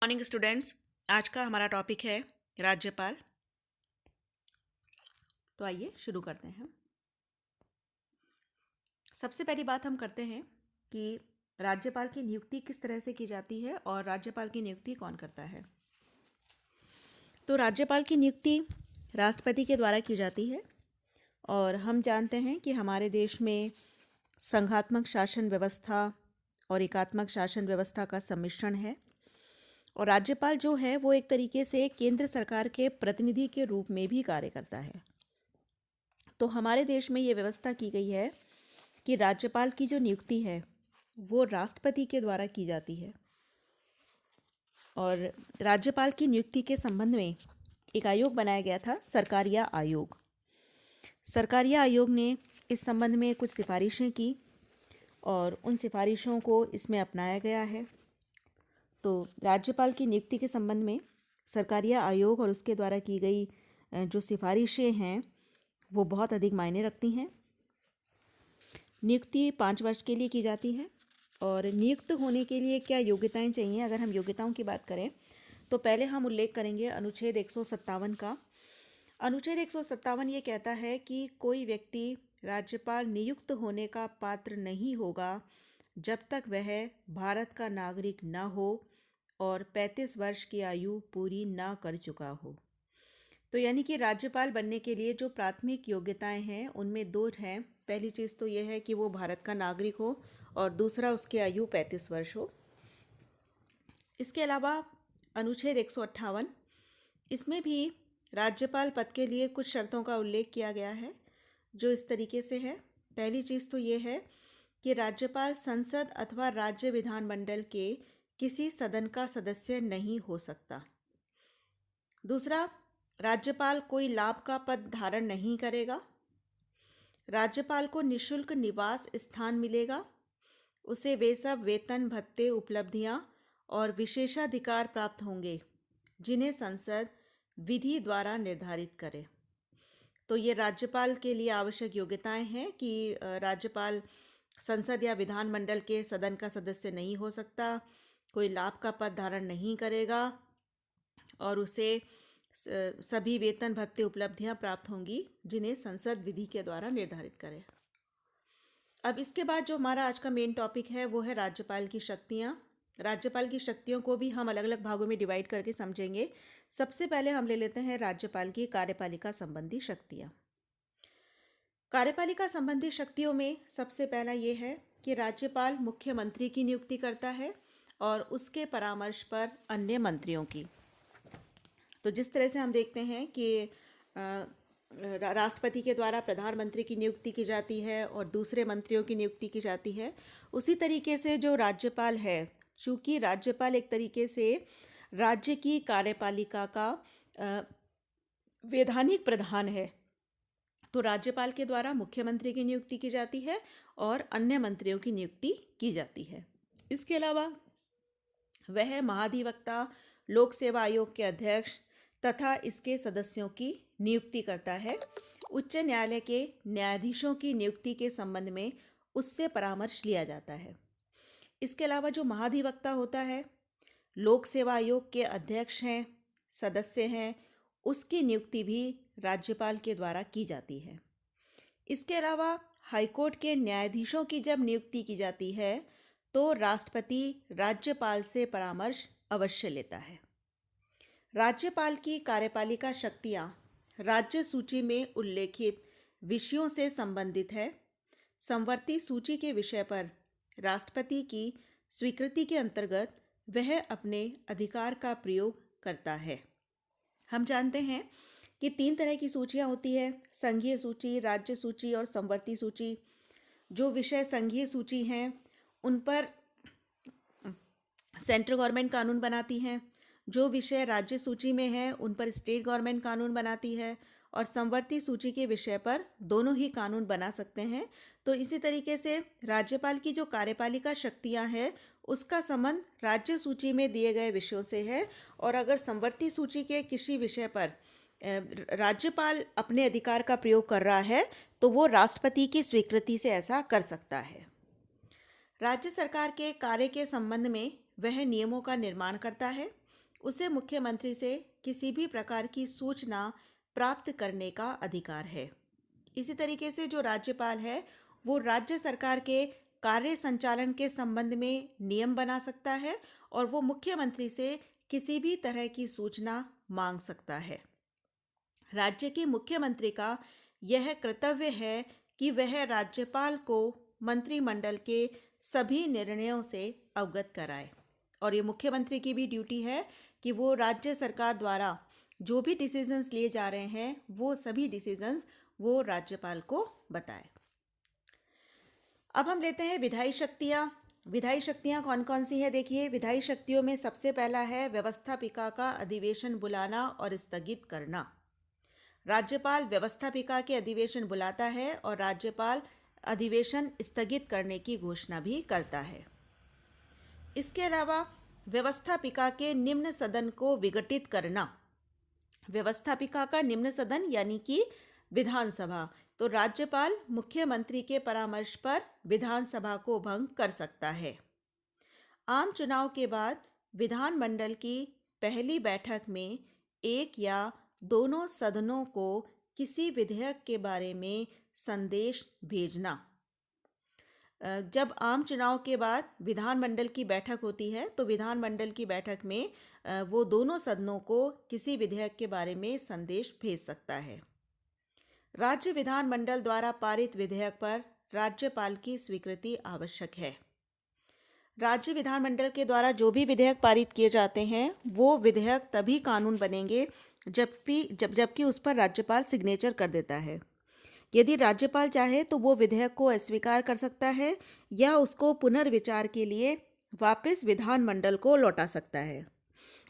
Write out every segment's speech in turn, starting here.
Morning students. आज का हमारा टॉपिक है राज्यपाल। तो आइए शुरू करते हैं। सबसे पहली बात हम करते हैं कि राज्यपाल की नियुक्ति किस तरह से की जाती है और राज्यपाल की नियुक्ति कौन करता है। तो राज्यपाल की नियुक्ति राष्ट्रपति के द्वारा की जाती है और हम जानते हैं कि हमारे देश में संघात्मक शासन व्यवस्था और एकात्मक शासन व्यवस्था का सम्मिश्रण है और राज्यपाल जो है वो एक तरीके से केंद्र सरकार के प्रतिनिधि के रूप में भी कार्य करता है। तो हमारे देश में ये व्यवस्था की गई है कि राज्यपाल की जो नियुक्ति है वो राष्ट्रपति के द्वारा की जाती है और राज्यपाल की नियुक्ति के संबंध में एक आयोग बनाया गया था, सरकारिया आयोग। सरकारिया आयोग ने इस संबंध में कुछ सिफारिशें की और उन सिफारिशों को इसमें अपनाया गया है। तो राज्यपाल की नियुक्ति के संबंध में सरकारिया आयोग और उसके द्वारा की गई जो सिफारिशें हैं वो बहुत अधिक मायने रखती हैं। नियुक्ति 5 वर्ष के लिए की जाती है और नियुक्त होने के लिए क्या योग्यताएं चाहिए। अगर हम योग्यताओं की बात करें तो पहले हम उल्लेख करेंगे अनुच्छेद 157 का। अनुच्छेद 157 ये कहता है कि कोई व्यक्ति राज्यपाल नियुक्त होने का पात्र नहीं होगा जब तक वह भारत का नागरिक न हो और 35 वर्ष की आयु पूरी न कर चुका हो। तो यानी कि राज्यपाल बनने के लिए जो प्राथमिक योग्यताएं हैं उनमें दो हैं। पहली चीज़ तो यह है कि वो भारत का नागरिक हो और दूसरा उसकी आयु 35 वर्ष हो। इसके अलावा अनुच्छेद 158 इसमें भी राज्यपाल पद के लिए कुछ शर्तों का उल्लेख किया गया है जो इस तरीके से है। पहली चीज़ तो ये है कि राज्यपाल संसद अथवा राज्य विधानमंडल के किसी सदन का सदस्य नहीं हो सकता। दूसरा, राज्यपाल कोई लाभ का पद धारण नहीं करेगा। राज्यपाल को निशुल्क निवास स्थान मिलेगा। उसे वे सब वेतन भत्ते उपलब्धियां और विशेषाधिकार प्राप्त होंगे जिन्हें संसद विधि द्वारा निर्धारित करे। तो ये राज्यपाल के लिए आवश्यक योग्यताएं हैं कि राज्यपाल संसद या विधानमंडल के सदन का सदस्य नहीं हो सकता, कोई लाभ का पद धारण नहीं करेगा और उसे सभी वेतन भत्ते उपलब्धियां प्राप्त होंगी जिन्हें संसद विधि के द्वारा निर्धारित करे। अब इसके बाद जो हमारा आज का मेन टॉपिक है वो है राज्यपाल की शक्तियां। राज्यपाल की शक्तियों को भी हम अलग अलग भागों में डिवाइड करके समझेंगे। सबसे पहले हम ले लेते हैं राज्यपाल की कार्यपालिका संबंधी शक्तियां। कार्यपालिका संबंधी शक्तियों में सबसे पहला ये है कि राज्यपाल मुख्यमंत्री की नियुक्ति करता है और उसके परामर्श पर अन्य मंत्रियों की। तो जिस तरह से हम देखते हैं कि राष्ट्रपति के द्वारा प्रधानमंत्री की नियुक्ति की जाती है और दूसरे मंत्रियों की नियुक्ति की जाती है, उसी तरीके से जो राज्यपाल है, चूँकि राज्यपाल एक तरीके से राज्य की कार्यपालिका का वैधानिक प्रधान है, तो राज्यपाल के द्वारा मुख्यमंत्री की नियुक्ति की जाती है और अन्य मंत्रियों की नियुक्ति की जाती है। इसके अलावा वह महाधिवक्ता, लोक सेवा आयोग के अध्यक्ष तथा इसके सदस्यों की नियुक्ति करता है। उच्च न्यायालय के न्यायाधीशों की नियुक्ति के संबंध में उससे परामर्श लिया जाता है। इसके अलावा जो महाधिवक्ता होता है, लोक सेवा आयोग के अध्यक्ष हैं, सदस्य हैं, उसकी नियुक्ति भी राज्यपाल के द्वारा की जाती है। इसके अलावा हाईकोर्ट के न्यायाधीशों की जब नियुक्ति की जाती है तो राष्ट्रपति राज्यपाल से परामर्श अवश्य लेता है। राज्यपाल की कार्यपालिका शक्तियां राज्य सूची में उल्लेखित विषयों से संबंधित है। संवर्ती सूची के विषय पर राष्ट्रपति की स्वीकृति के अंतर्गत वह अपने अधिकार का प्रयोग करता है। हम जानते हैं कि 3 तरह की सूचियां होती है, संघीय सूची, राज्य सूची और संवर्ती सूची। जो विषय संघीय सूची हैं उन पर सेंट्रल गवर्नमेंट कानून बनाती हैं, जो विषय राज्य सूची में हैं उन पर स्टेट गवर्नमेंट कानून बनाती है और संवर्ती सूची के विषय पर दोनों ही कानून बना सकते हैं। तो इसी तरीके से राज्यपाल की जो कार्यपालिका शक्तियां हैं उसका संबंध राज्य सूची में दिए गए विषयों से है और अगर संवर्ती सूची के किसी विषय पर राज्यपाल अपने अधिकार का प्रयोग कर रहा है तो वो राष्ट्रपति की स्वीकृति से ऐसा कर सकता है। राज्य सरकार के कार्य के संबंध में वह नियमों का निर्माण करता है उसे मुख्यमंत्री से किसी भी प्रकार की सूचना प्राप्त करने का अधिकार है। इसी तरीके से जो राज्यपाल है वो राज्य सरकार के कार्य संचालन के संबंध में नियम बना सकता है और वो मुख्यमंत्री से किसी भी तरह की सूचना मांग सकता है। राज्य के मुख्यमंत्री का यह कर्तव्य है कि वह राज्यपाल को मंत्रिमंडल के सभी निर्णयों से अवगत कराए और ये मुख्यमंत्री की भी ड्यूटी है कि वो राज्य सरकार द्वारा जो भी डिसीजंस लिए जा रहे हैं वो सभी डिसीजंस वो राज्यपाल को बताए। अब हम लेते हैं विधायी शक्तियाँ। विधायी शक्तियाँ कौन कौन सी है? देखिए, विधायी शक्तियों में सबसे पहला है व्यवस्थापिका का अधिवेशन बुलाना और स्थगित करना। राज्यपाल व्यवस्थापिका के अधिवेशन बुलाता है और राज्यपाल अधिवेशन स्थगित करने की घोषणा भी करता है। इसके अलावा व्यवस्थापिका के निम्न सदन को विघटित करना। व्यवस्थापिका का निम्न सदन यानी कि विधानसभा, तो राज्यपाल मुख्यमंत्री के परामर्श पर विधानसभा को भंग कर सकता है। आम चुनाव के बाद विधानमंडल की पहली बैठक में एक या दोनों सदनों को किसी विधेयक के बारे में संदेश भेजना। जब आम चुनाव के बाद विधानमंडल की बैठक होती है तो विधानमंडल की बैठक में वो दोनों सदनों को किसी विधेयक के बारे में संदेश भेज सकता है। राज्य विधानमंडल द्वारा पारित विधेयक पर राज्यपाल की स्वीकृति आवश्यक है। राज्य विधानमंडल के द्वारा जो भी विधेयक पारित किए जाते हैं वो विधेयक तभी कानून बनेंगे जबकि उस पर राज्यपाल सिग्नेचर कर देता है। यदि राज्यपाल चाहे तो वो विधेयक को अस्वीकार कर सकता है या उसको पुनर्विचार के लिए वापस विधानमंडल को लौटा सकता है।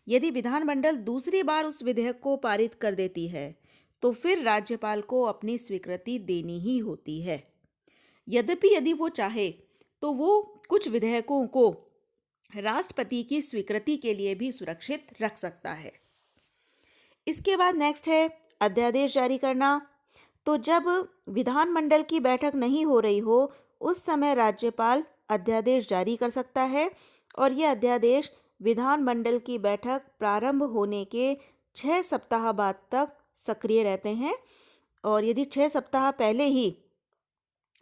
यदि विधानमंडल दूसरी बार उस विधेयक को पारित कर देती है तो फिर राज्यपाल को अपनी स्वीकृति देनी ही होती है। यद्यपि यदि वो चाहे तो वो कुछ विधेयकों को राष्ट्रपति की स्वीकृति के लिए भी सुरक्षित रख सकता है। इसके बाद नेक्स्ट है अध्यादेश जारी करना। तो जब विधानमंडल की बैठक नहीं हो रही हो उस समय राज्यपाल अध्यादेश जारी कर सकता है और यह अध्यादेश विधानमंडल की बैठक प्रारंभ होने के 6 सप्ताह बाद तक सक्रिय रहते हैं और यदि 6 सप्ताह पहले ही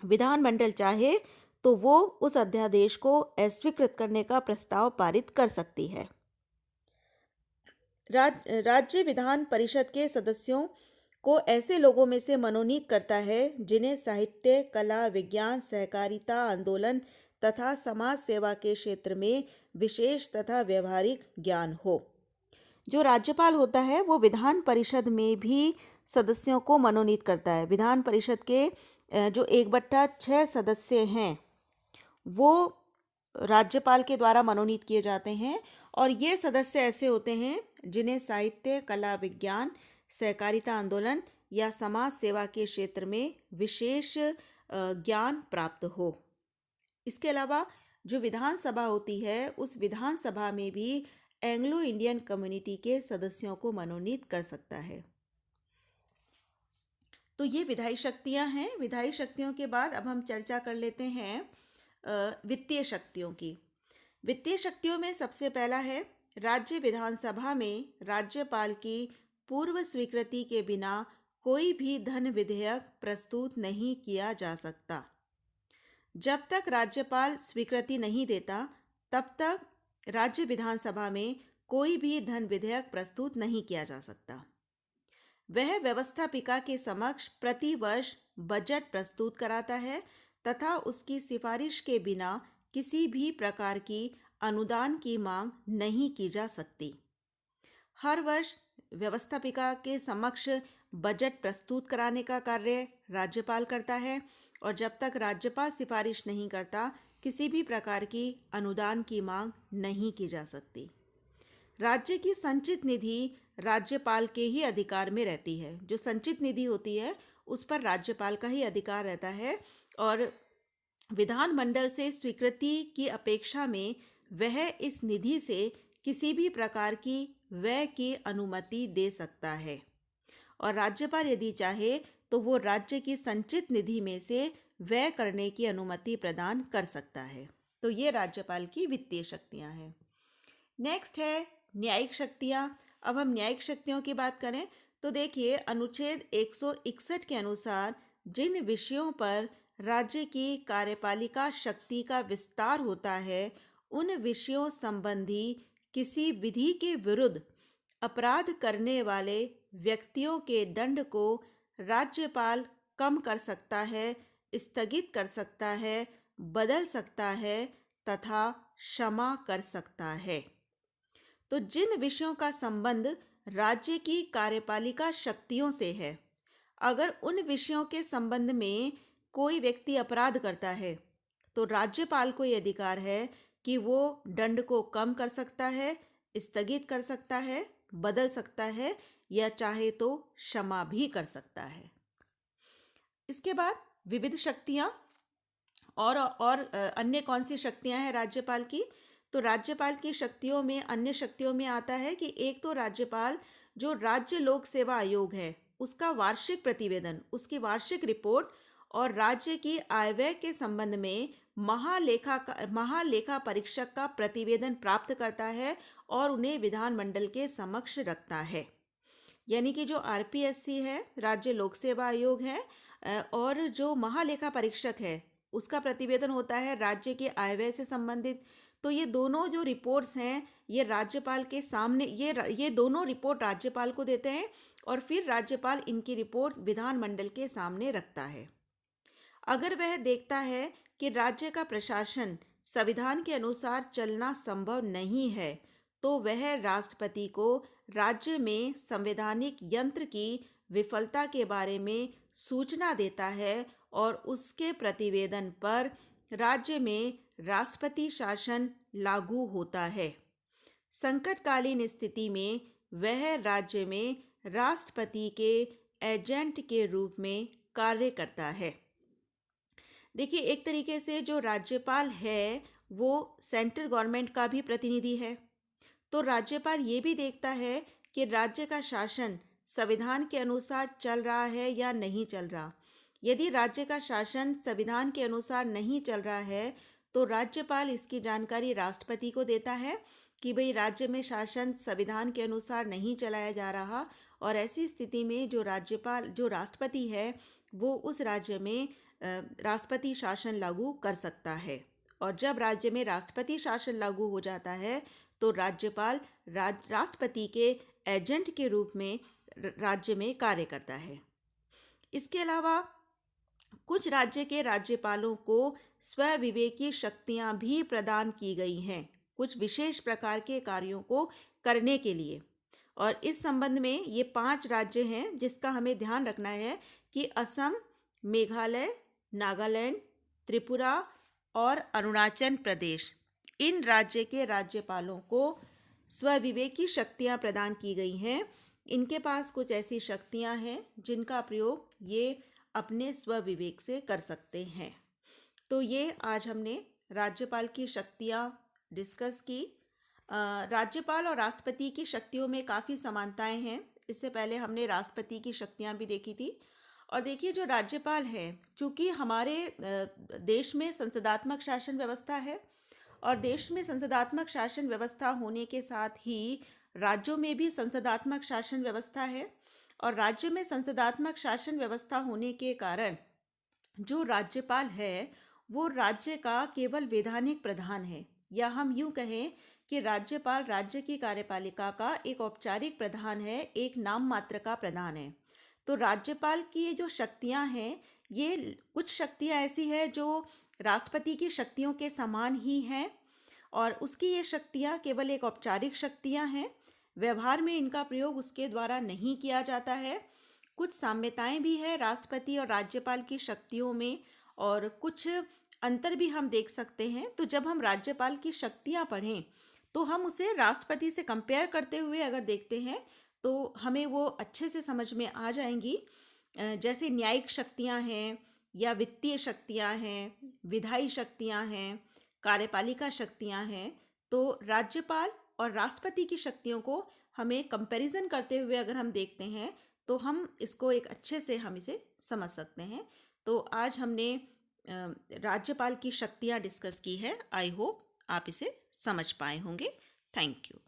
विधानमंडल चाहे तो वो उस अध्यादेश को अस्वीकृत करने का प्रस्ताव पारित कर सकती है। राज्य विधान परिषद के सदस्यों को ऐसे लोगों में से मनोनीत करता है जिन्हें साहित्य, कला, विज्ञान, सहकारिता आंदोलन तथा समाज सेवा के क्षेत्र में विशेष तथा व्यवहारिक ज्ञान हो। जो राज्यपाल होता है वो विधान परिषद में भी सदस्यों को मनोनीत करता है। विधान परिषद के जो 1/6 सदस्य हैं वो राज्यपाल के द्वारा मनोनीत किए जाते हैं और ये सदस्य ऐसे होते हैं जिन्हें साहित्य, कला, विज्ञान, सहकारिता आंदोलन या समाज सेवा के क्षेत्र में विशेष ज्ञान प्राप्त हो। इसके अलावा जो विधानसभा होती है उस विधानसभा में भी एंग्लो इंडियन कम्युनिटी के सदस्यों को मनोनीत कर सकता है। तो ये विधायी शक्तियां हैं। विधायी शक्तियों के बाद अब हम चर्चा कर लेते हैं वित्तीय शक्तियों की। वित्तीय शक्तियों में सबसे पहला है राज्य विधानसभा में राज्यपाल की पूर्व स्वीकृति के बिना कोई भी धन विधेयक प्रस्तुत नहीं किया जा सकता। जब तक राज्यपाल स्वीकृति नहीं देता तब तक राज्य विधानसभा में कोई भी धन विधेयक प्रस्तुत नहीं किया जा सकता। वह व्यवस्थापिका के समक्ष प्रति वर्ष बजट प्रस्तुत कराता है तथा उसकी सिफारिश के बिना किसी भी प्रकार की अनुदान की मांग नहीं की जा सकती। हर वर्ष व्यवस्थापिका के समक्ष बजट प्रस्तुत कराने का कार्य राज्यपाल करता है और जब तक राज्यपाल सिफारिश नहीं करता किसी भी प्रकार की अनुदान की मांग नहीं की जा सकती। राज्य की संचित निधि राज्यपाल के ही अधिकार में रहती है। जो संचित निधि होती है उस पर राज्यपाल का ही अधिकार रहता है और विधानमंडल से स्वीकृति की अपेक्षा में वह इस निधि से किसी भी प्रकार की व्यय की अनुमति दे सकता है और राज्यपाल यदि चाहे तो वो राज्य की संचित निधि में से व्यय करने की अनुमति प्रदान कर सकता है। तो ये राज्यपाल की वित्तीय शक्तियां हैं। नेक्स्ट है न्यायिक शक्तियाँ। अब हम न्यायिक शक्तियों की बात करें तो देखिए, अनुच्छेद 161 के अनुसार जिन विषयों पर राज्य की कार्यपालिका शक्ति का विस्तार होता है, उन विषयों संबंधी किसी विधि के विरुद्ध अपराध करने वाले व्यक्तियों के दंड को राज्यपाल कम कर सकता है, स्थगित कर सकता है, बदल सकता है तथा क्षमा कर सकता है। तो जिन विषयों का संबंध राज्य की कार्यपालिका शक्तियों से है, अगर उन विषयों के संबंध में कोई व्यक्ति अपराध करता है, तो राज्यपाल को यह अधिकार है कि वो दंड को कम कर सकता है, स्थगित कर सकता है, बदल सकता है या चाहे तो क्षमा भी कर सकता है। इसके बाद विविध शक्तियां और अन्य कौन सी शक्तियां हैं राज्यपाल की? तो राज्यपाल की शक्तियों में, अन्य शक्तियों में आता है कि एक तो राज्यपाल जो राज्य लोक सेवा आयोग है उसका वार्षिक प्रतिवेदन, उसकी वार्षिक रिपोर्ट और राज्य की आय व्यय के संबंध में महालेखा परीक्षक का प्रतिवेदन प्राप्त करता है और उन्हें विधानमंडल के समक्ष रखता है। यानी कि जो आरपीएससी है, राज्य लोक सेवा आयोग है, और जो महालेखा परीक्षक है उसका प्रतिवेदन होता है राज्य के आय व्यय से संबंधित। तो ये दोनों जो रिपोर्ट्स हैं ये राज्यपाल के सामने, ये दोनों रिपोर्ट राज्यपाल को देते हैं और फिर राज्यपाल इनकी रिपोर्ट विधानमंडल के सामने रखता है। अगर वह देखता है कि राज्य का प्रशासन संविधान के अनुसार चलना संभव नहीं है, तो वह राष्ट्रपति को राज्य में संवैधानिक यंत्र की विफलता के बारे में सूचना देता है और उसके प्रतिवेदन पर राज्य में राष्ट्रपति शासन लागू होता है। संकटकालीन स्थिति में वह राज्य में राष्ट्रपति के एजेंट के रूप में कार्य करता है। देखिए, एक तरीके से जो राज्यपाल है वो सेंट्रल गवर्नमेंट का भी प्रतिनिधि है। तो राज्यपाल ये भी देखता है कि राज्य का शासन संविधान के अनुसार चल रहा है या नहीं चल रहा। यदि राज्य का शासन संविधान के अनुसार नहीं चल रहा है तो राज्यपाल इसकी जानकारी राष्ट्रपति को देता है कि भाई राज्य में शासन संविधान के अनुसार नहीं चलाया जा रहा, और ऐसी स्थिति में जो राष्ट्रपति है वो उस राज्य में राष्ट्रपति शासन लागू कर सकता है। और जब राज्य में राष्ट्रपति शासन लागू हो जाता है तो राज्यपाल राष्ट्रपति के एजेंट के रूप में राज्य में कार्य करता है। इसके अलावा कुछ राज्य के राज्यपालों को स्वविवेकी शक्तियां भी प्रदान की गई हैं कुछ विशेष प्रकार के कार्यों को करने के लिए। और इस संबंध में ये 5 राज्य हैं जिसका हमें ध्यान रखना है कि असम, मेघालय, नागालैंड, त्रिपुरा और अरुणाचल प्रदेश, इन राज्य के राज्यपालों को स्वविवेकी शक्तियां प्रदान की गई हैं। इनके पास कुछ ऐसी शक्तियां हैं जिनका प्रयोग ये अपने स्वविवेक से कर सकते हैं। तो ये आज हमने राज्यपाल की शक्तियां डिस्कस की। राज्यपाल और राष्ट्रपति की शक्तियों में काफ़ी समानताएं हैं। इससे पहले हमने राष्ट्रपति की शक्तियां भी देखी थी। और देखिए, जो राज्यपाल है, चूँकि हमारे देश में संसदात्मक शासन व्यवस्था है और देश में संसदात्मक शासन व्यवस्था होने के साथ ही राज्यों में भी संसदात्मक शासन व्यवस्था है। और राज्य में संसदात्मक शासन व्यवस्था होने के कारण जो राज्यपाल है वो राज्य का केवल वैधानिक प्रधान है, या हम यूँ कहें कि राज्यपाल राज्य की कार्यपालिका का एक औपचारिक प्रधान है, एक नाम मात्र का प्रधान है। तो राज्यपाल की ये जो शक्तियाँ हैं, ये कुछ शक्तियाँ ऐसी हैं जो राष्ट्रपति की शक्तियों के समान ही हैं, और उसकी ये शक्तियाँ केवल एक औपचारिक शक्तियाँ हैं। व्यवहार में इनका प्रयोग उसके द्वारा नहीं किया जाता है। कुछ साम्यताएं भी है राष्ट्रपति और राज्यपाल की शक्तियों में, और कुछ अंतर भी हम देख सकते हैं। तो जब हम राज्यपाल की शक्तियाँ पढ़ें तो हम उसे राष्ट्रपति से कंपेयर करते हुए अगर देखते हैं तो हमें वो अच्छे से समझ में आ जाएंगी। जैसे न्यायिक शक्तियाँ हैं या वित्तीय शक्तियाँ हैं, विधायी शक्तियाँ हैं, कार्यपालिका शक्तियाँ हैं, तो राज्यपाल और राष्ट्रपति की शक्तियों को हमें कंपैरिजन करते हुए अगर हम देखते हैं तो हम इसको एक अच्छे से हम इसे समझ सकते हैं। तो आज हमने राज्यपाल की शक्तियाँ डिस्कस की है। आई होप आप इसे समझ पाए होंगे। Thank you.